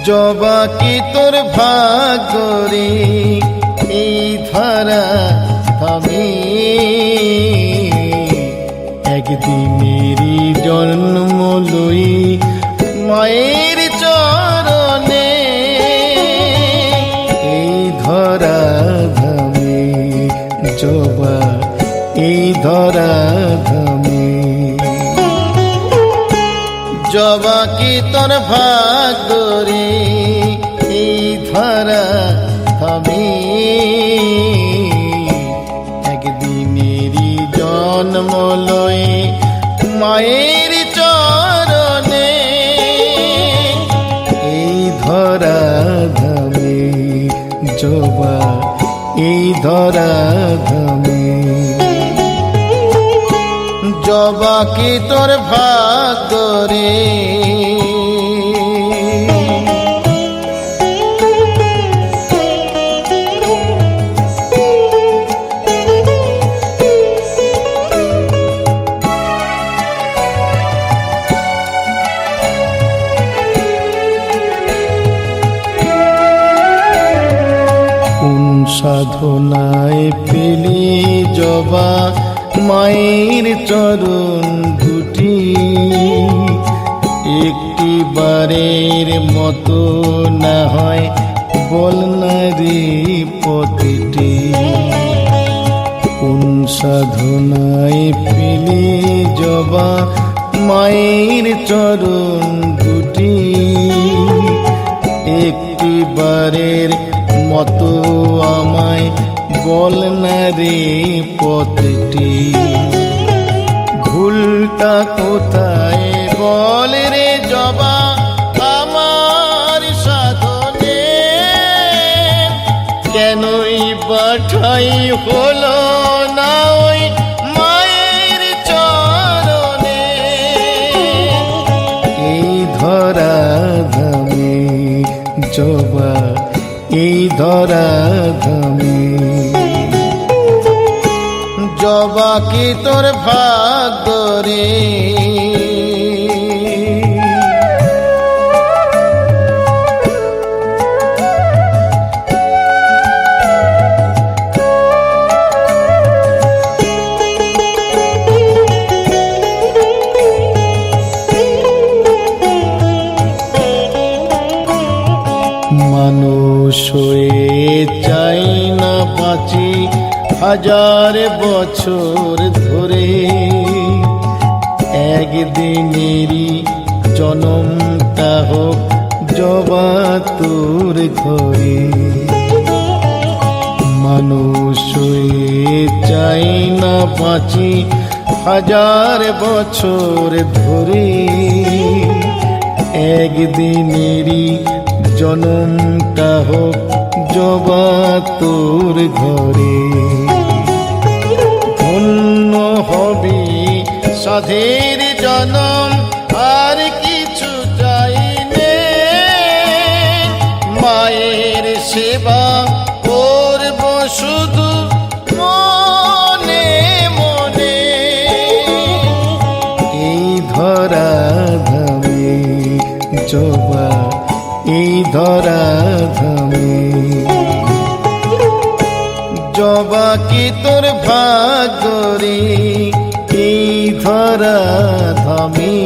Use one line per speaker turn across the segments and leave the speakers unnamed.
জবা কি তোর ভাগ্যরে এই ধরা আমি একদিনেরই জন্ম লই মায়ের চরণে এই ধরা ধামে জবা এই ধরা ধামে জবা কি তোর ভাগ্যরে এই ধরা আমি একদিনেরই জন্ম লই মায়ের চরণে এই ধরা ধামে জবা এই ধরা ধামে জবা কি তোর ভাগ্যরে কোন সাধনায় পেলি জবা মায়ের চরণ দুটি একটি বারের মতো না হয় বল না রে পথটি কোন সাধনায় পেলে জবা মায়ের চরণ দুটি একটি বারের মতো আমায় বল না রে পথটি ভুলটা কোথায় বল রে জবা আমার সাধনে কেনই পাঠাই হলো না ওই মায়ের চরণে এই ধরা ধামে জবা এই ধরা ধামে জবা কি তোর ভাগ্যরে মানুষ হয়ে চাই না বাঁচি হাজার বছর ধরে একদিনেরই জনমটা হোক জবা তোর ঘরে মানুষ হয়ে চাই না বাঁচি হাজার বছর ধরে একদিনেরই জনমটা হোক জবা তোর ঘরে ধন্য হবি সাধের জনম আর কিছু চাই নে মায়ের সেবা করব শুধু মনে মনে এই ধরা ধামে জবা এই ধরা ধামে জবা কি তোর ভাগ্যরে এই ধরা ধামে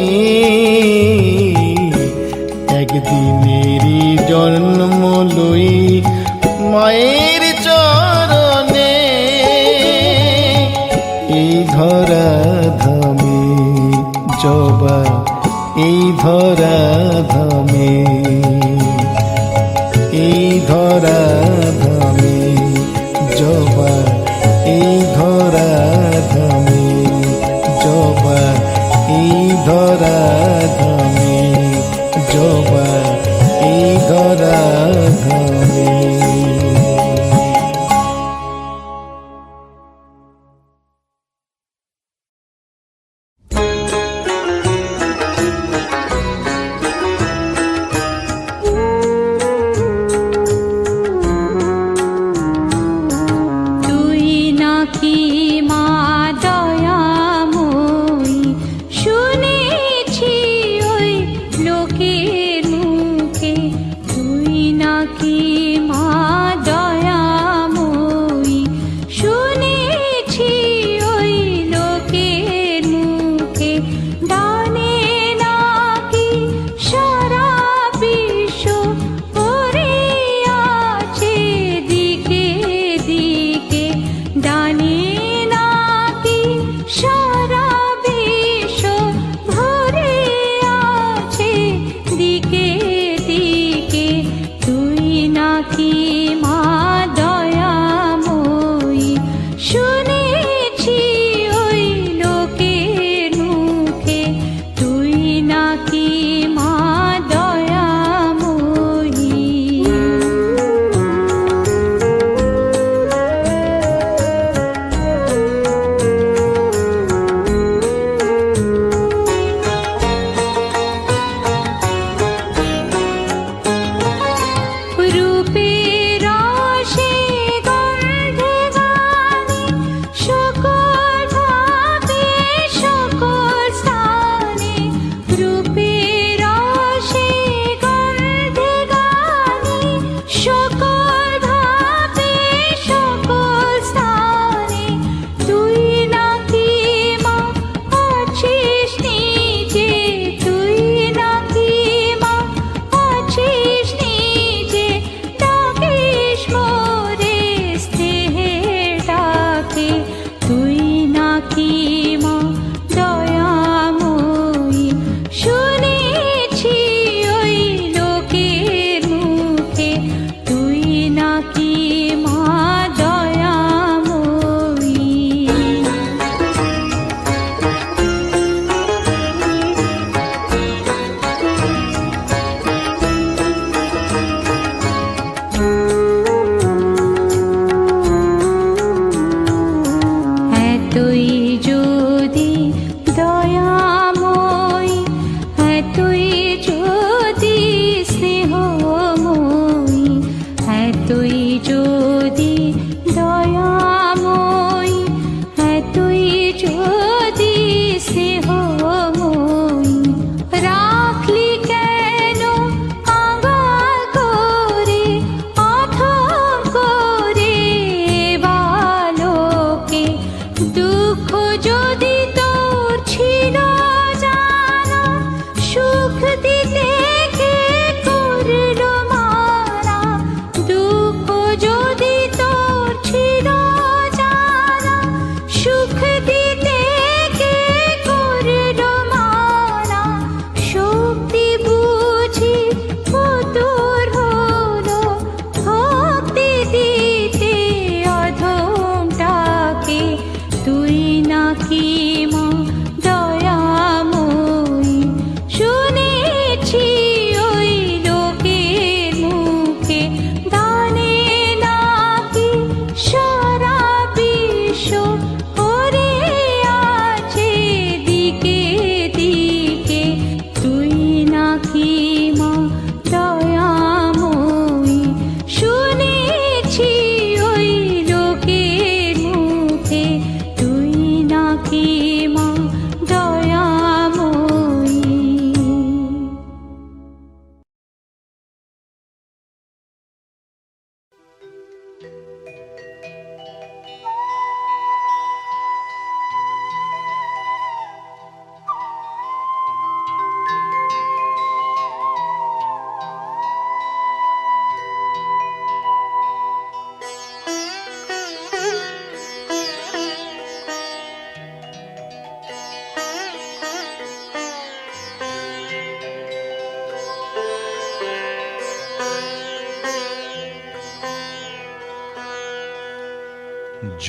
একদিনেরই জন্ম লই মায়ের চরণে এই ধরা ধামে জবা এই ধরা ধামে এই ধরা ধামে জবা এই ধরা ধামে জবা এই ধরা ধামে জবা এই ধরা ধামে
তুই নাকি মা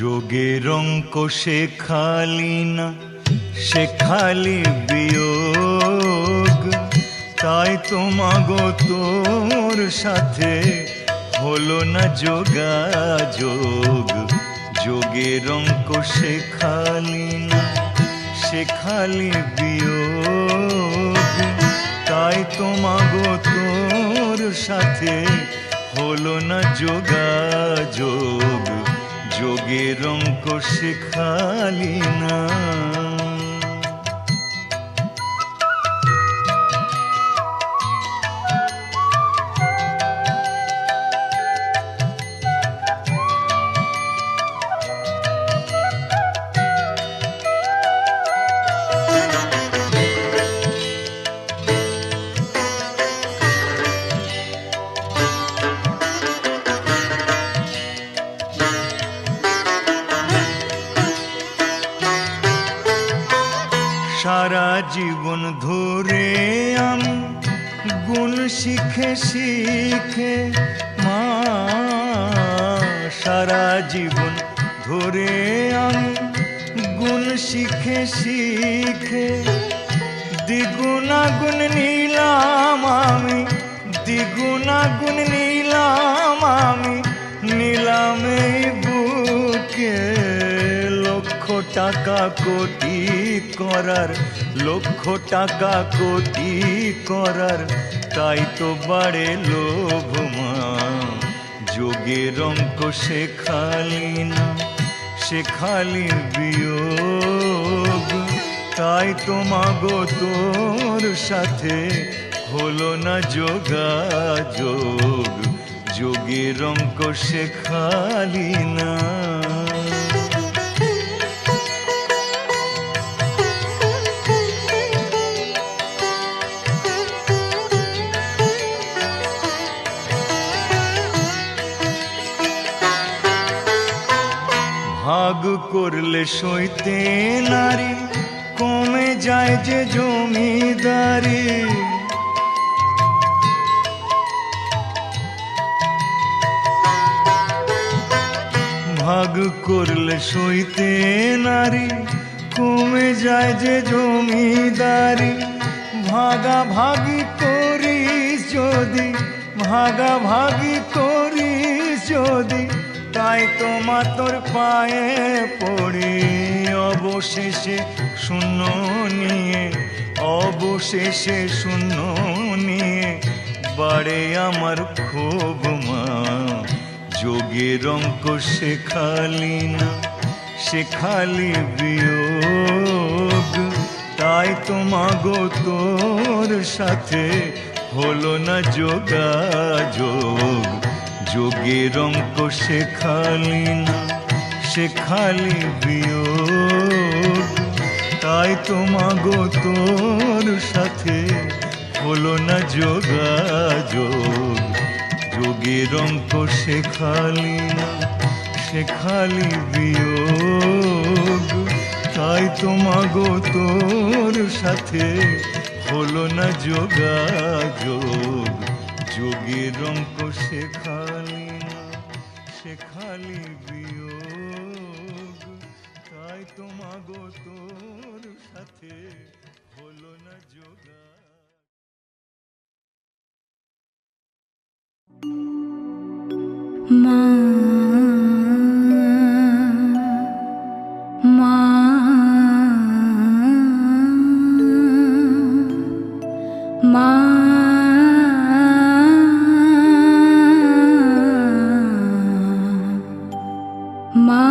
যোগের অঙ্ক শেখালি না, শেখালি বিয়োগ। তাই তো মাগো তোর সাথে হলো না যোগাযোগ। যোগের অঙ্ক শেখালি না, শেখালি বিয়োগ। তাই তো মাগো তোর সাথে হলো না যোগাযোগ। যোগের অঙ্ক শেখালি না। সারা জীবন ধরে আমি গুণ শিখে শিখে মা, সারা জীবন ধরে আমি গুণ শিখে শিখে দ্বিগুণাগুণ নিলাম আমি, দ্বিগুণাগুণ নিলাম আমি, নিলাম এই বুকে। লক্ষ টাকা কোটি করার, লক্ষ টাকা কোটি করার, তাই তো বাড়ে লোভ মা। যোগের অঙ্ক শেখালি না, শেখালি বিয়োগ। তাই তো মাগো তোর সাথে হলো না যোগাযোগ। যোগের অঙ্ক শেখালি না। ভাগ করলে সইতে নারী, কমে যায় যে জমিদারি। ভাগ করলে সইতে নারী, কমে যায় যে জমিদারি। ভাগাভাগি করিস যদি, ভাগাভাগি করিস যদি, তাই তো মা তোর পায়ে পড়ি। অবশেষে শূন্য নিয়ে, অবশেষে শূন্য নিয়ে বাড়ে আমার ক্ষোভ মা। যোগের অঙ্ক শেখালি না, শেখালি বিয়োগ। তাই তো মাগো তোর সাথে হলো না যোগাযোগ। যোগের অঙ্ক শেখালি না, শেখালি বিয়োগ। তাই তো মাগো তোর সাথে হলো না যোগাযোগ। যোগের অঙ্ক শেখালি না, শেখালি বিয়োগ। তাই তো মাগো তোর সাথে হলো না যোগাযোগ। যোগের অঙ্ক শেখালি না, শেখালি বিয়োগ। তাই তো মাগো তোর সাথে হলো না যোগাযোগ।
মা, মা, মা, মা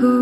গো।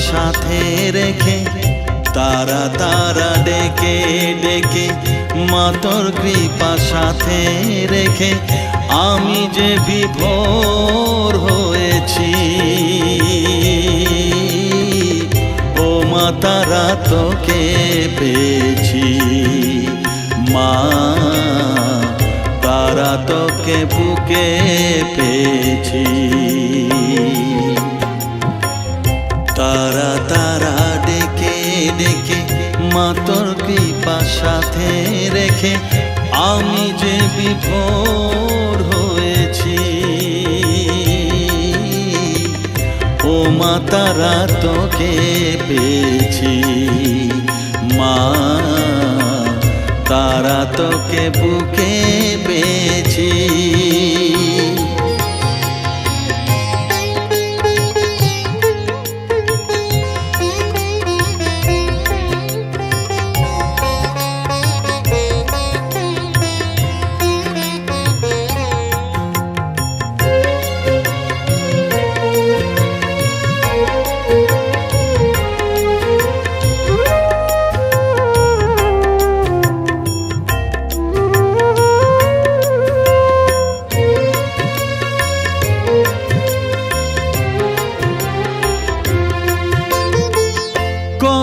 সাথে রেখে তারা তারা ডেকে ডেকে মা তোর কৃপা সাথে রেখে আমি যে বিভোর হয়েছি ও মা তারা তোকে পেয়েছি মা তারা তোকে বুকে পেয়েছি তারা তারা ডেকে ডেকে মা তোর কৃপা সাথে রেখে আমি যে বিভোর হয়েছি ও মা তারা তোকে পেয়েছি মা তারা তোকে বুকে পেয়েছি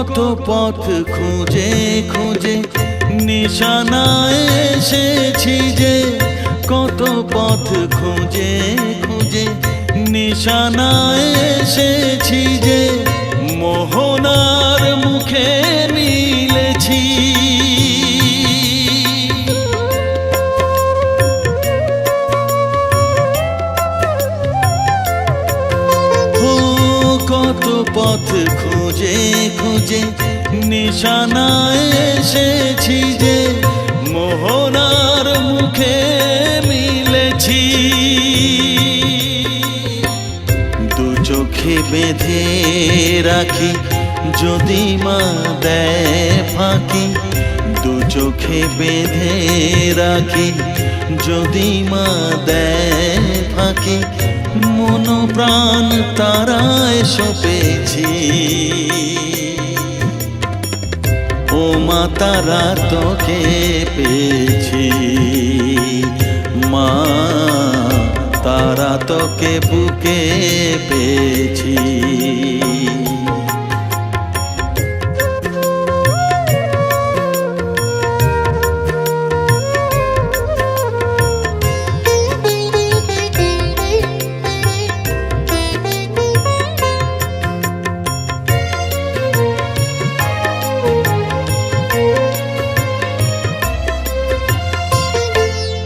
কত পথ খুঁজে খুঁজে নিশানায় এসেছি যে কত পথ খুঁজে খুঁজে নিশানায় এসেছি যে মোহনার মুখে মিলেছি কত পথ খুঁজে খুঁজে নিশানায় এসেছি যে মোহনার মুখে মিলেছি দু চোখে বেঁধে রাখি যদি মা দেয় ফাঁকি দু চোখে বেঁধে রাখি যদি মা দেয় ফাঁকি মন প্রাণ তারায় সপেছি ও মা তারা তোকে পেয়েছি মা তারা তোকে বুকে পেয়েছি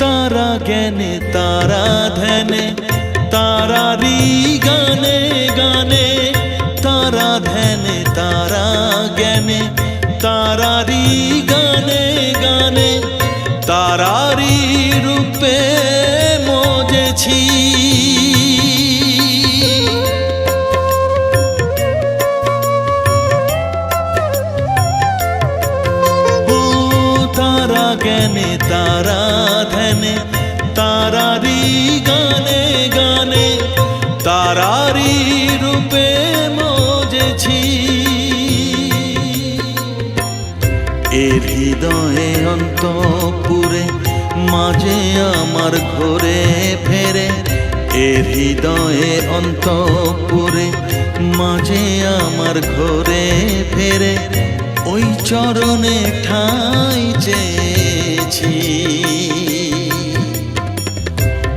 তারা জ্ঞানে তারা ধ্যানে তারারি গানে গানে তারা ধ্যানে তারা জ্ঞানে তারারি গানে গানে তারারি রূপে মজেছি ও তারা জ্ঞানে তারা ধ্যানে তারারি গানে গানে তারারি রূপে মজেছি এর হৃদয়ে অন্তপুরে মাঝে আমার ঘরে ফেরে এর হৃদয়ে অন্তপুরে মাঝে আমার ঘরে ফেরে ওই চরণে ঠাঁই চেয়েছি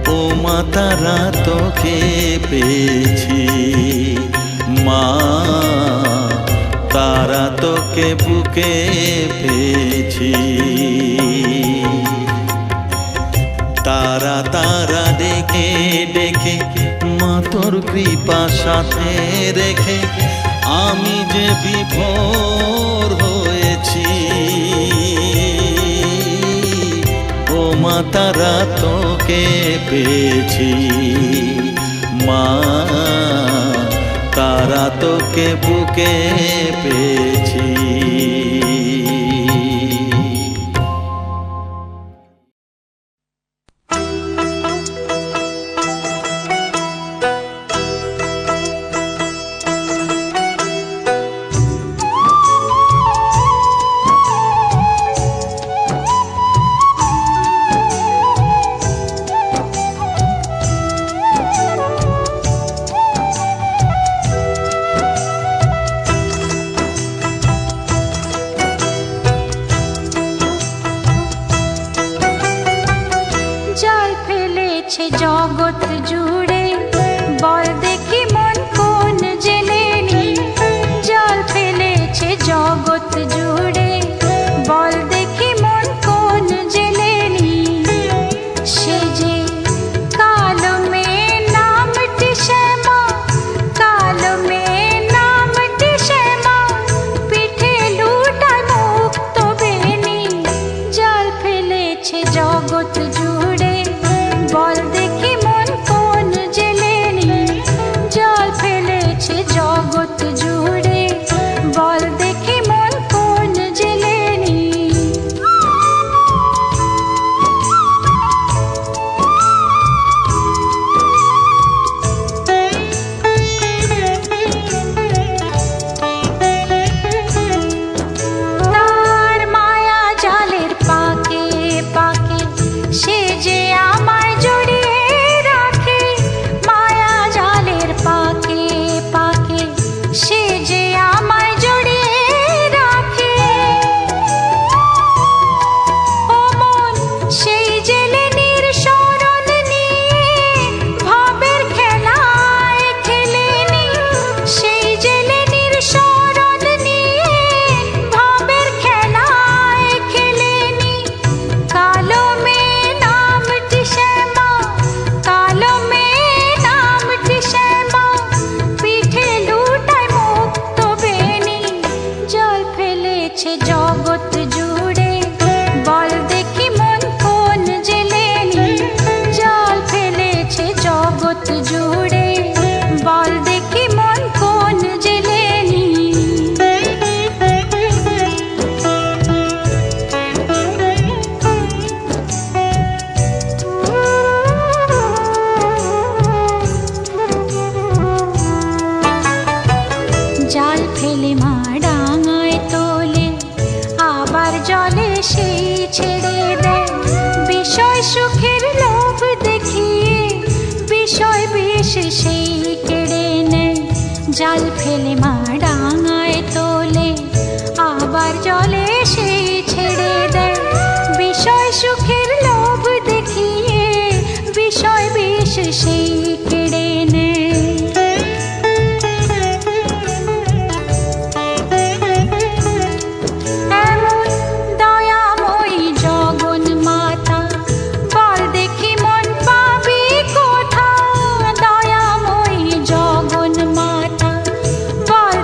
ও মা তারা তোকে পেয়েছি মা তারা তোকে বুকে পেয়েছি তারা তারা ডেকে ডেকে মা তোর কৃপা সাথে রেখে আমি যে বিভোর হয়েছি ও মা তারা তোকে পেয়েছি মা তারা তোকে বুকে পেয়েছি
ফেলেছে জগৎ জুড়ে, বল দেখি মন কোন জেনে নি। জল ফেলেছে জগৎ জুড়ে, বল দেখি মন কোন জেনে নি। সে যে কালো মেয়ে নামটি শ্যামা, কালো মেয়ে নামটি শ্যামা, পিঠে লুটায় মুক্ত বেনি। জল ফেলেছে জগৎ জুড়ে, বল দেখি মন কোন জেনে নি। জল ফেলেছে জগৎ জুড়ে, বল দেখি মন কোন জেনে নি। তার মায়া জালের পাকে পাকে সে যে আমায় জড়িয়ে রাখে। মায়া জালের পাকে পাকে সে যে আমায় জড়িয়ে রাখে। ও মন সেই জেলে নির্সরণ নিয়ে ভাবের খেলায় খেলেনি। সেই জেলে নির্সরণ নিয়ে ভাবের খেলায় খেলেনি। কালো মেয়ে নামটি শ্যামা, কালো মেয়ে নামটি শ্যামা, পিঠে লুটায় মুক্ত বেনি। জল ফেলেছে জগৎ জুড়ে, বল দেখি মন কোন জেলে নি। জল ফেলেছে জগৎ জুড়ে, বল দেখি মন কোন জেলে নি। জাল ফেলে মা ডাঙায় তোলে, আবার জলে সেই ছেড়ে দেয়। বিষয় সুখের লোভ দেখিয়ে বিষয় বিষ সেই কেড়ে নেয়। জাল ফেলে মা ডাঙায় তোলে, আবার জলে সেই ছেড়ে দেয়। বিষয় সুখের লোভ দেখিয়ে বিষয় বিষ সেই কেড়ে নেয়। এমন দয়াময়ী জগন মাতা, বল দেখি মন পাবি কোথা। দয়াময়ী জগন মাতা, বল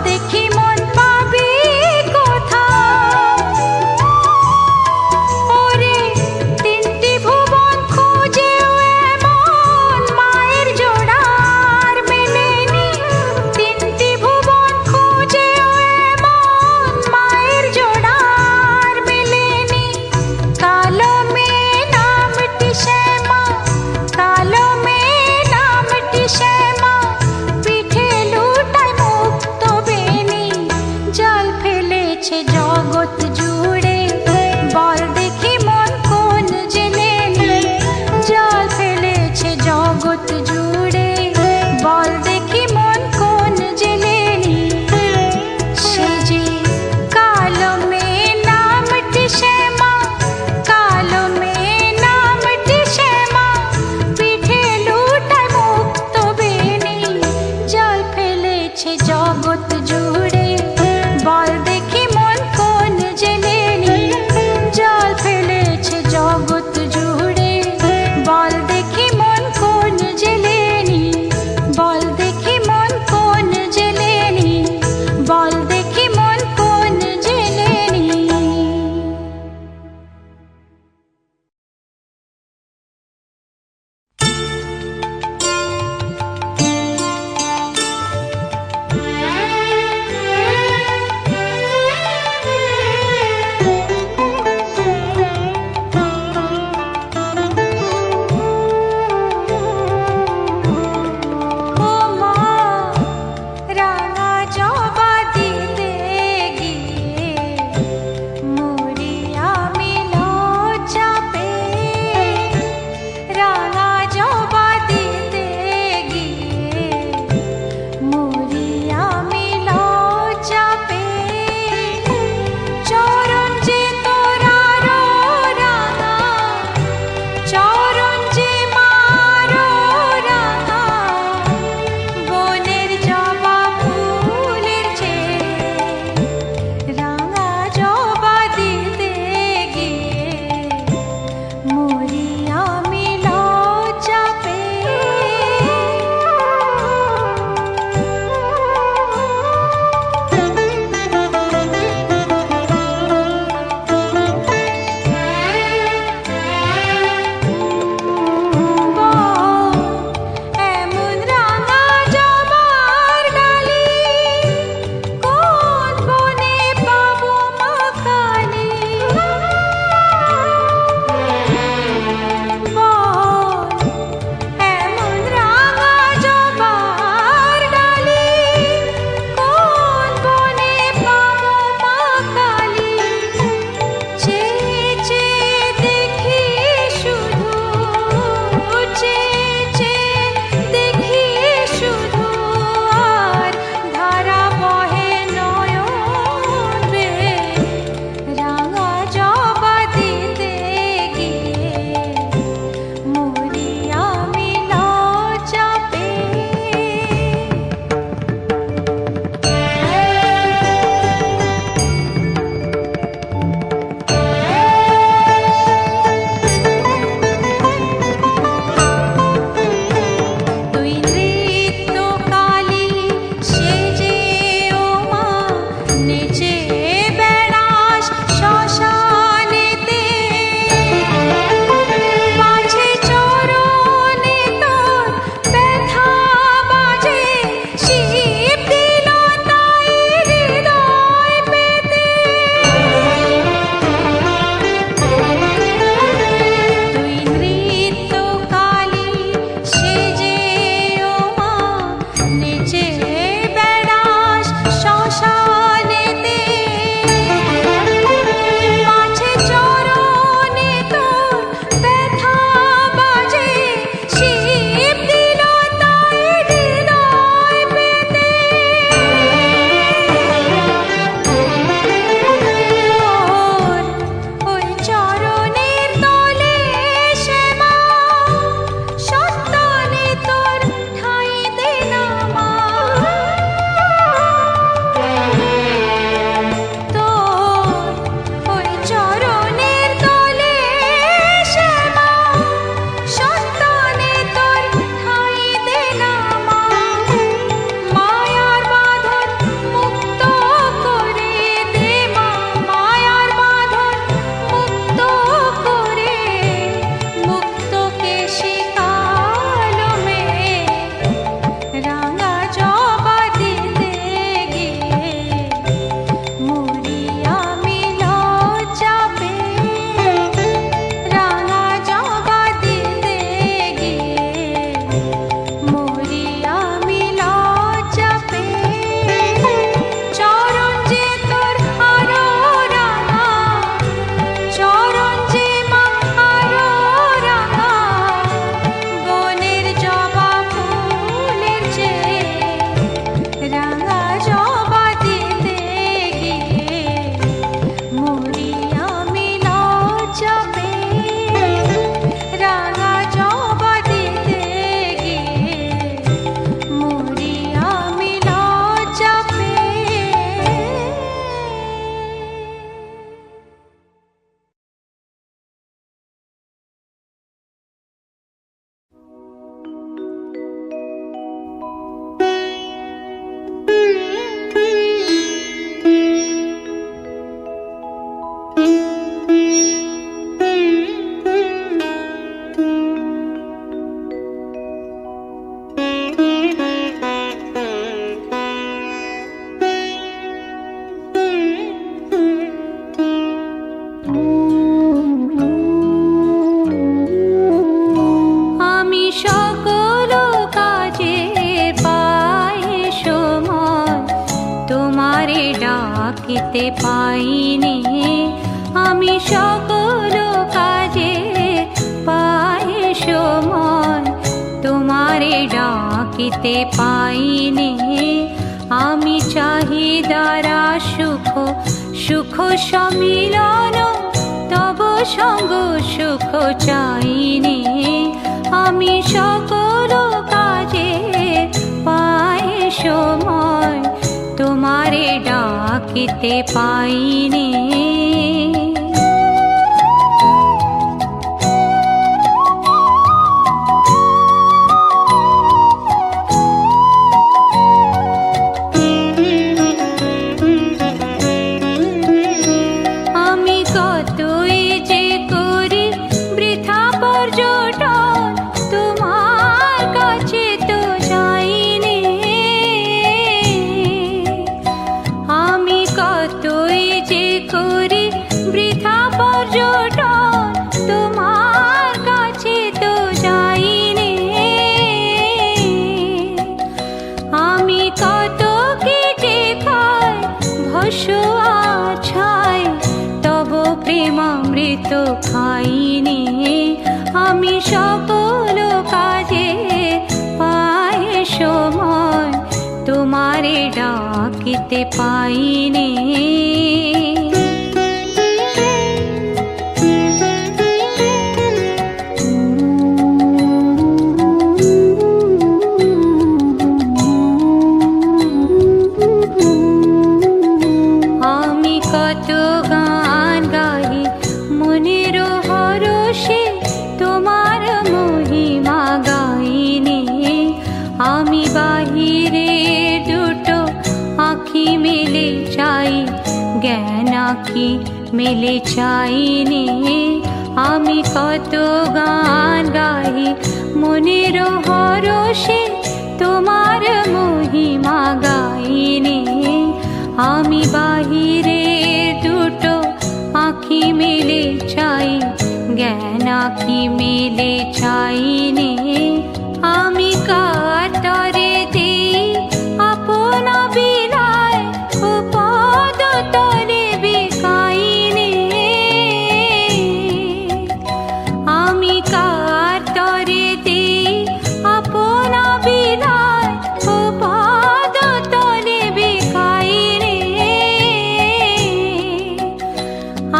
আমি সকল কাজে পাই সময়, তোমারে ডাকিতে পাইনি। আমি সকল কাজে পাই সময়, তোমারে ডাকিতে পাইনি। আমি চাহিদারা সুখ সুখ সম্মিলন, তব সঙ্গ সুখ চাইনি। আমি সকল কাজে পাই সময়, তোমারে ডাকিতে পাইনি। আমি কতই যে করি বৃথা পর্যটন, তোমার কাছে তো যাইনি। আমি কতই যে করি বৃথা পর্যটন, তোমার কাছে তো যাইনি। আমি কত কেটে খাই ভস্য আছায়, তব প্রেমামৃত খাইনি। আমি সকল কাজে পাই সময়, তোমারে ডাকিতে পাইনি। আমি কত গান গাই মনের হরষে, তোমার মহিমা গাইনি। আমি বাহিরে দুটো আঁখি মেলে চাই, জ্ঞান আঁখি মেলে চাইনি। আমি কত গান গাই মনের হরষে, তোমার মহিমা গাইনি। আমি বাহিরে দুটো আঁখি মেলে চাই, জ্ঞান আঁখি মেলে চাইনি। আমি কাতরে দিই আপন বিলায়, ও পদ তলে বিকাইনি। আমি কাতরে দিই আপন বিলায়, ও পদ তলে বিকাইনি।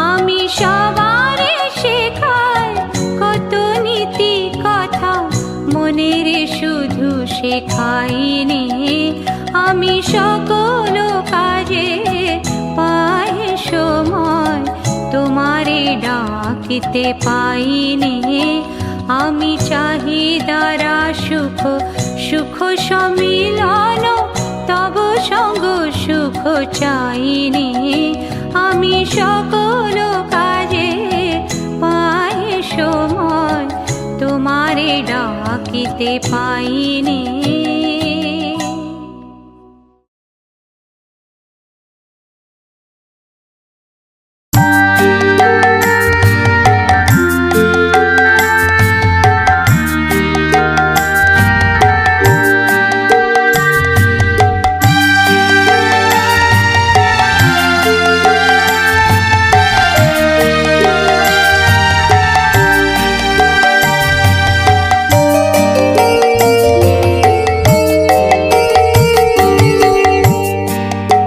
আমি সবারে শেখাই কত নীতি কথা, মনের শুধু শেখাইনি। আমি সকল কাজে পাই সময়, তোমারে ডাকিতে পাইনি। আমি চাহিদারা সুখ সুখ সম্মিলন, তব সঙ্গ সুখ চাইনি। আমি সকল কাজে পাই সময়, তোমারে ডাকিতে পাইনি।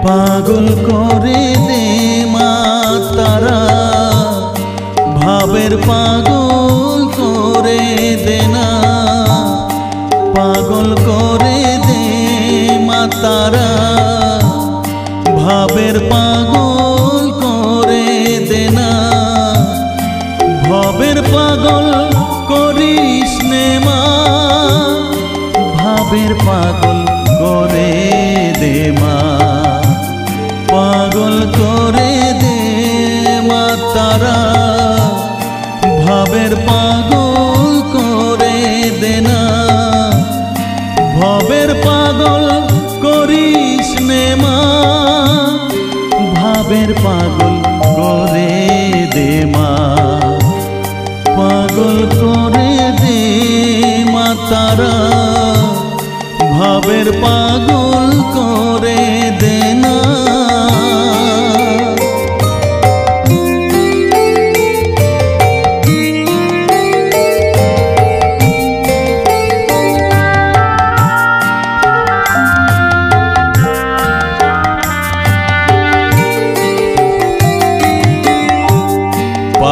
পাগল করে দে মা তারা, ভাবের পাগল করে দে না। পাগল করে দে মা তারা, ভাবের পাগল করে দে না। ভাবের পাগল করিস নে মা, ভাবের পাগল করে দে মা। পাগল করে দে মা তারা, ভাবের পাগল করে দে না। ভাবের পাগল করিস নে মা, ভাবের পাগল করে দে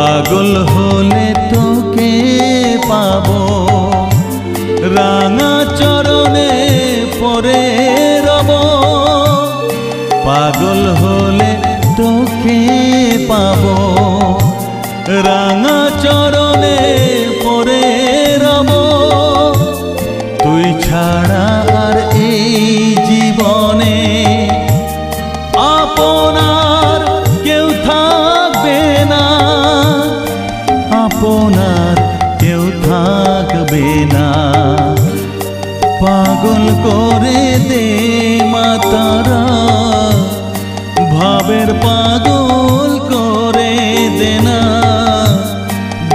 পাগল হলে তোকে পাবো, রাঙা চরণে পরে রব। পাগল হলে তোকে পাবো, রাঙা চরণে পরে রব। তুই ছাড়া আর এই জীবনে আপনার কেউ থাকবে না, আপনার কেউ থাকবে না। পাগল করে দে মা তারা, ভাবের পাগল করে দে না।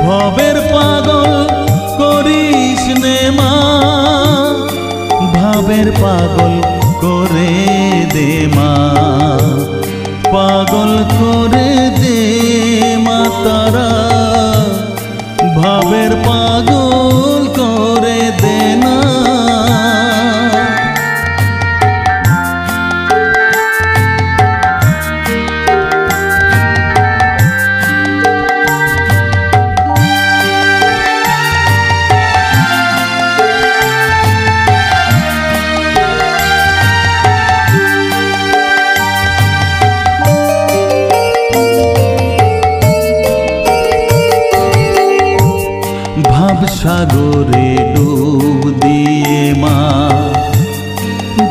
ভবের পাগল করিস নে মা, ভাবের পাগল করে দে মা। পাগল করে দে মা তারা, ভাবের পাগল করে দে না। সাগরে ডুব দিয়ে মা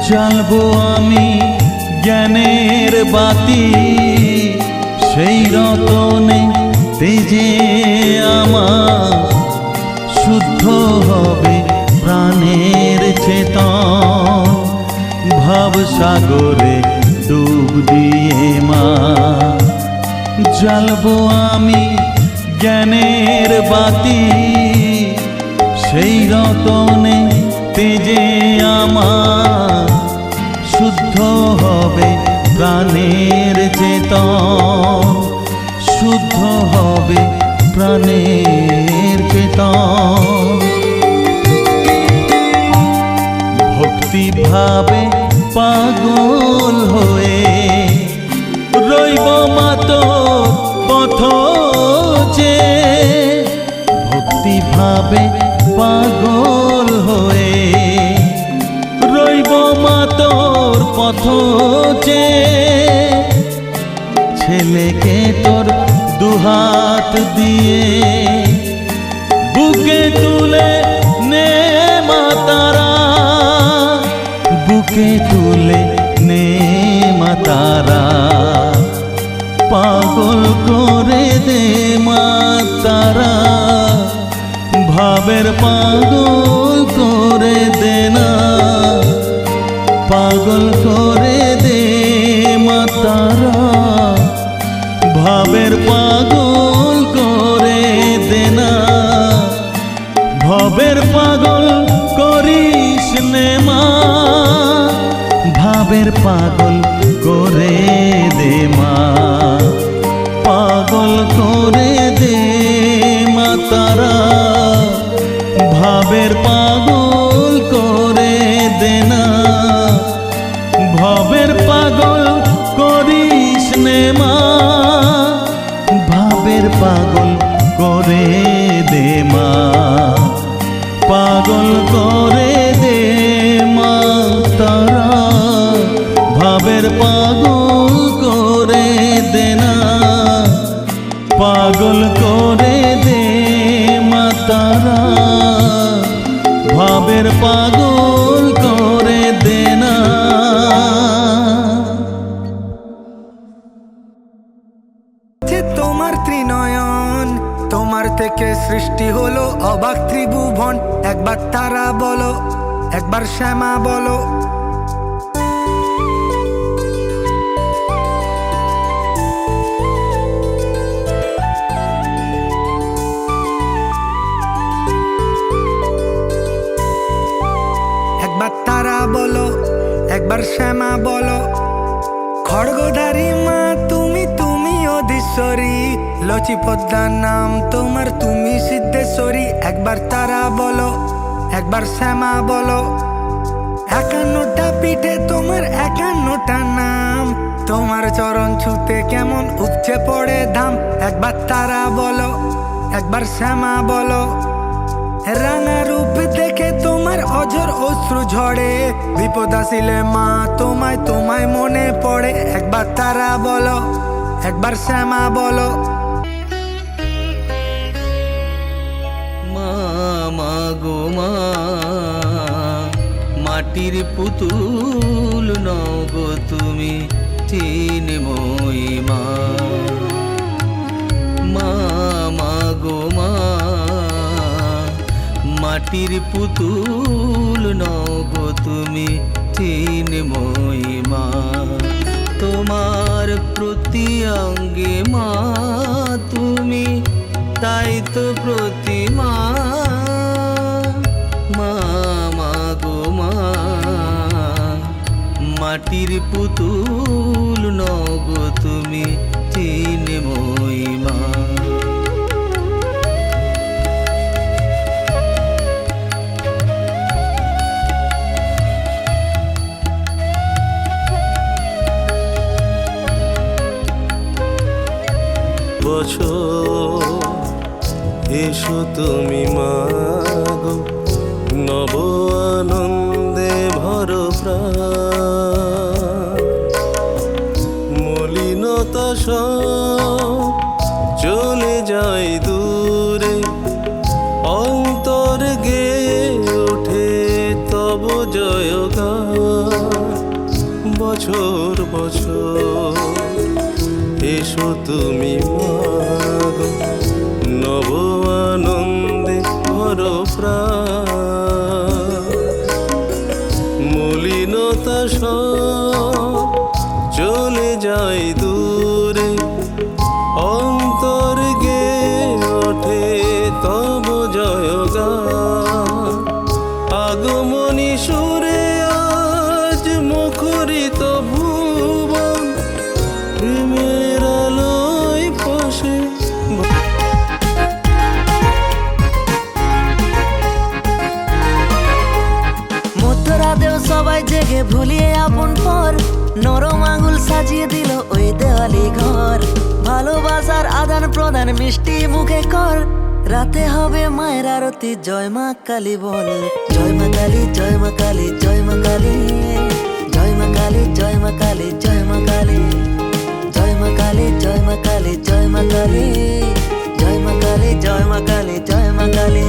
জ্বালবো আমি জ্ঞানের বাতি। সেই রতনে তেজে আমার শুদ্ধ হবে প্রাণের চেতন। ভাব সাগরে ডুব দিয়ে মা জ্বালবো আমি জ্ঞানের বাতি। সেই রতনে তেজে আমার শুদ্ধ হবে প্রাণের চেতন, শুদ্ধ হবে প্রাণের চেতন। ভক্তি ভাবে পাগল হয়ে রইব মাত পথ যে। ভক্তি ভাবে পাগল হয়ে রইব মা তোর পথ যে। ছেলেকে তোর দুহাত দিয়ে বুকে তুলে নে মা তারা, বুকে তুলে নে মা তারা। পাগল করে দে মা তারা, ভাবের পাগল করে দে না। পাগল করে দে মা তারা, ভাবের পাগল করে দে না। ভবের পাগল করিস নে মা, ভাবের পাগল করে দে মা। পাগল করে দে মা তারা, ভাবের পাগল করে দে না। ভবের পাগল করিস নে মা, ভাবের পাগল করে দে মা। পাগল করে দে মা তারা, ভাবের পাগল করে দে না। পাগল করে দে মা তারা, ভাবের পাগল করে দে না।
তোমার ত্রিনয়ন, তোমার থেকে সৃষ্টি হলো অবাক ত্রিভুবন। একবার তারা বলো, একবার শ্যামা বলো। একবার তারা বলো, একবার শ্যামা বলো। খড়গধারী মা তুমি, তুমি অধীশ্বরী। লচি পদ্মার নাম তোমার, তুমি সিদ্ধেশ্বরী। একবার তারা বলো, একবার শ্যামা বলো। 51টা পিঠে তোমার 51টা নাম, তোমার চরণ ছুতে কেমন উপচে পড়ে ধাম। একবার তারা বলো, একবার শ্যামা বলো। রাঙা রূপ দেখে তোমার অঝর অশ্রু ঝরে, বিপদ আসিলে মা তোমায় তোমায় মনে পড়ে। একবার তারা বলো, একবার শ্যামা বলো।
মা মা গো মা, মাটির পুতুল নও গো তুমি, চিন্ময়ী মা। মা মা গো মা, মাটির পুতুল নও গো তুমি, চিন্ময়ী মা। তোমার প্রতি অঙ্গে মা তুমি, তাই তো প্রতিমা। মা মা গো মা, মাটির পুতুল নও গো তুমি, চিন্ময়ী মা।
বছর এসো তুমি মা গো, নব আনন্দে ভরো প্রাণ। মলিনতা সব চলে যায় দূরে, অন্তর গেয়ে ওঠে তব জয়গান। বছর বছর এসো তুমি মা গো, নব আনন্দে ভরো প্রাণ। মলিনতা সব চলে যায় দূরে, অন্তর গেয়ে ওঠে তব জয়গান। আগমনী সুরে আজ মুখরিত ভুবন, প্রেমের আলোয় ফসে।
মধ্যরাতেও সবাই জেগে ভুলিয়ে আপন পর, নরম আঙুল সাজিয়ে দিল ওই দেওয়ালি ঘর। ভালোবাসার আদান প্রদান মিষ্টি মুখে কর, রাতে হবে মায়ের আরতি। জয় মা কালী বল, জয় মা কালী, জয় মা কালী, জয় মা কালী, জয় মা কালী, জয় মা কালী, জয় মা কালী, জয় মা কালী, জয় মা কালী, জয় মা কালী, জয় মা কালী, জয় মা কালী, জয় মা কালী।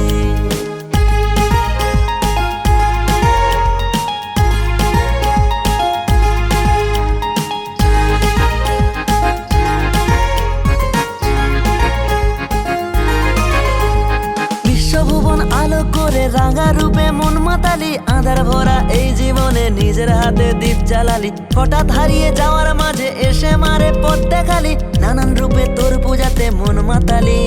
বিশ্বভুবন আলো করে রাঙা রূপে মন মাতালি, আঁধার ভরা এই জীবনে নিজের হাতে দীপ জ্বালালি। হঠাৎ হারিয়ে যাওয়ার মাঝে এসে মারে পথ দেখালি, নানান রূপে তোর পূজাতে মন মাতালি।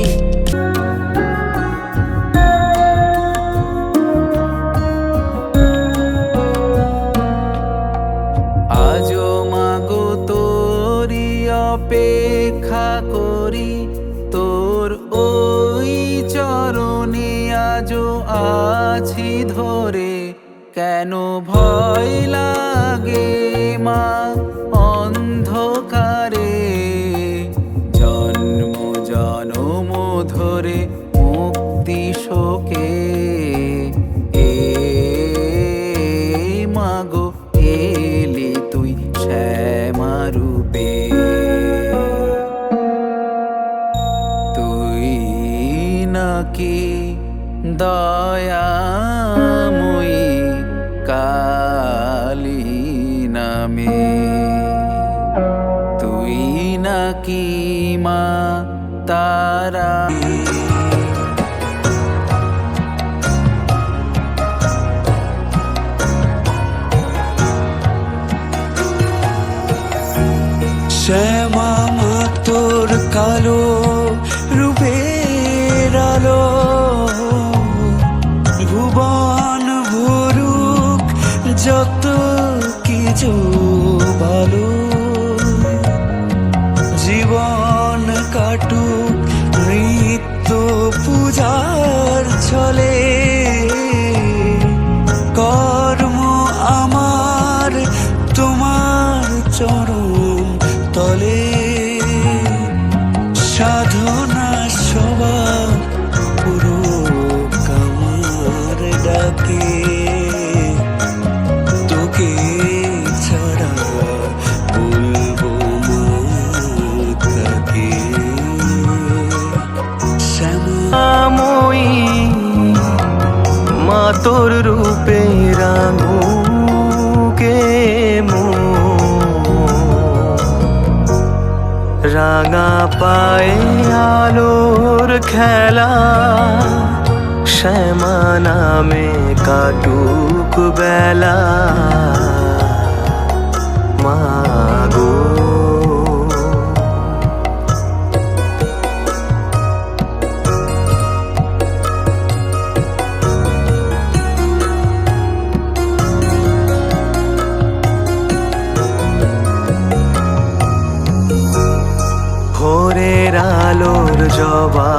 আজও মাগো তোরি অপেক্ষা করি, তোর ওই চরণে আজও আছি ধরে। কেন ভয় লাগে মা অন্ধকারে, জন্ম জনম ধরে মুক্তি শোকে। এ মাগো এলি তুই শ্যামা রূপে, তুই নাকি দয়াময়ী কালী নামে, তুই নাকি মা তারা।
শ্যামা মা তোর কালো রূপের আলো, ভুবন ভরুক যত কিছু ভালো। জীবন কাটুক নিত্য পূজার ছলে, কর্ম আমার তোমার চরণ তলে। সাধনা সবার থাকে তোকে ছাড়া বলবো মন কাকে
শ্যামাময়ী মা তোর রূপে রাঙুকে রাঙা পায়ে আলোর খেলা শ্যামা নামে কাটুক বেলা মাগো। ভোরের আলোর জবা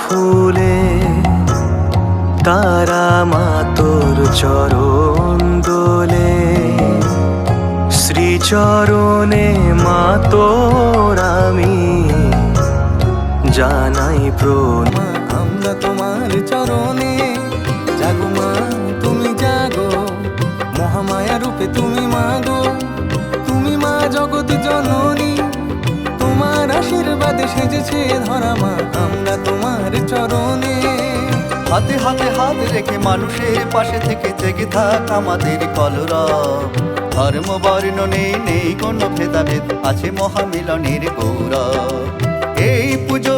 ফুলে তারা মা তোর চরণ দোলে শ্রীচরণে মা তোর আমি জানাই প্রণাম। আমরা তোমার চরণে জাগো মা তুমি জাগো মহামায়া রূপে তুমি মাগো তুমি মা জগৎ জননী তোমার আশীর্বাদে সেজেছে ধরা মা আমরা তোমার চরণে।
হাতে হাতে হাত রেখে মানুষের পাশে থেকে জেগে থাক আমাদের কলরব ধর্ম বর্ণ নেই নেই কোনো ভেদাভেদ আছে মহামিলনের গৌরব এই পুজো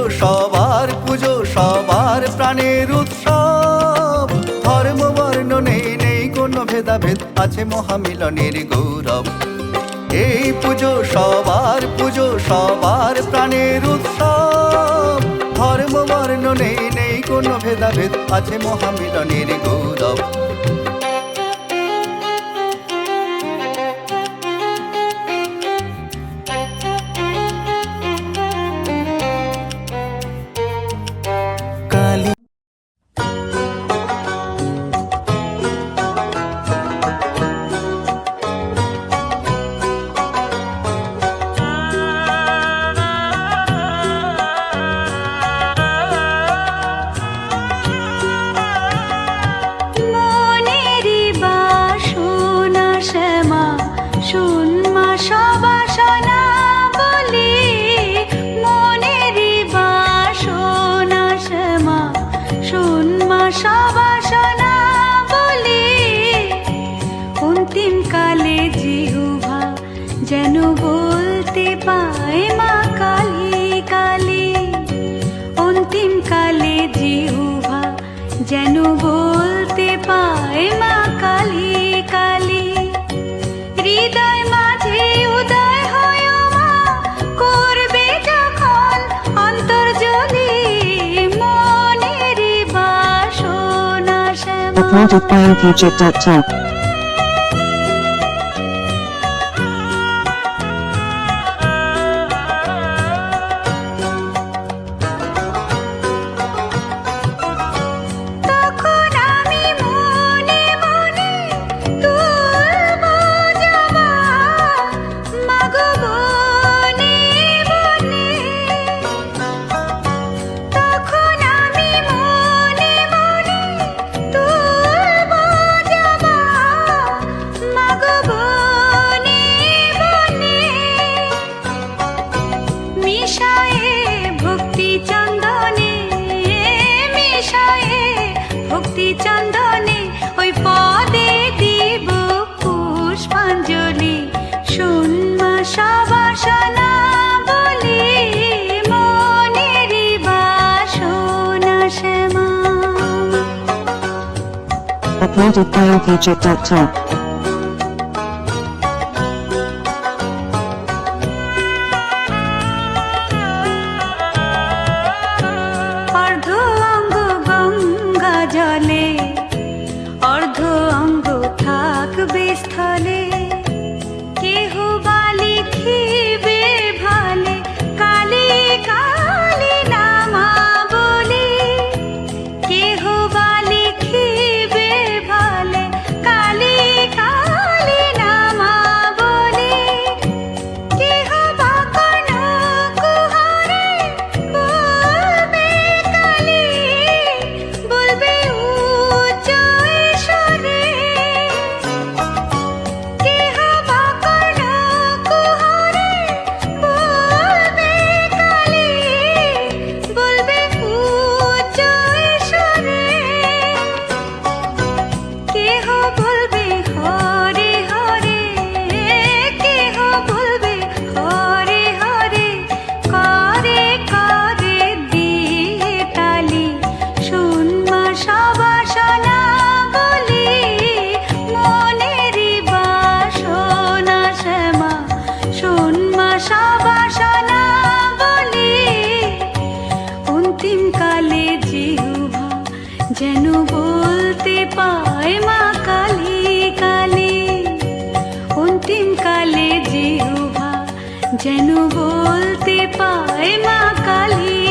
সবার প্রাণের উৎসব ধর্ম বর্ণ নেই নেই কোনো ভেদাভেদ আছে মহামিলনের গৌরব এই পুজো সবার প্রাণের উৎসব ধর্ম বর্ণ নেই নেই কোনো ভেদাভেদ আছে মহামিলনের গৌরব
কালী
মনেরই বাসনা শ্যামা শুন মা সবাসনা বলি মনেরই বাসনা শ্যামা শুন মা সবাসনা বলি অন্তিম কালে জিহুভা যেন বলতে পায় মা কালী কালী অন্তিম কালে জিহুভা যেন বলতে পায় মা কালী কালী হৃদয় মাঝে উদয় হয় মা করবে যখন অন্তর্জলি মনের বাসনা শ্যামা।
Uploaded by OPJet.top.
তখন আমি মনে মনে তুলব জবা মাগো বনে বনে তখন আমি মনে মনে তুলব জবা মাগো বনে বনে মিশায়ে ভক্তি চন্দনে মিশায়ে ভক্তি চন্দনে ওই পদে দিব পুষ্পাঞ্জলি শুন মা সবাসনা বলি মনেরই বাসনা শ্যামা।
Uploaded by OPJet.top.
অর্ধ অঙ্গ গঙ্গা জলে অর্ধ অঙ্গ থাকবে স্থলে কেহ বা লিখিবে ভালে কালী কালী নামা বলি কেহ বা লিখিবে ভালে কালী কালী নামা বলি কেহ বা কোনো কুহারে বলবে কালী বলবে কালে জিহ্বা যেন বলতে পায় মা কালী কালী, অন্তিম কালে জিহ্বা যেন বলতে পায় মা কালী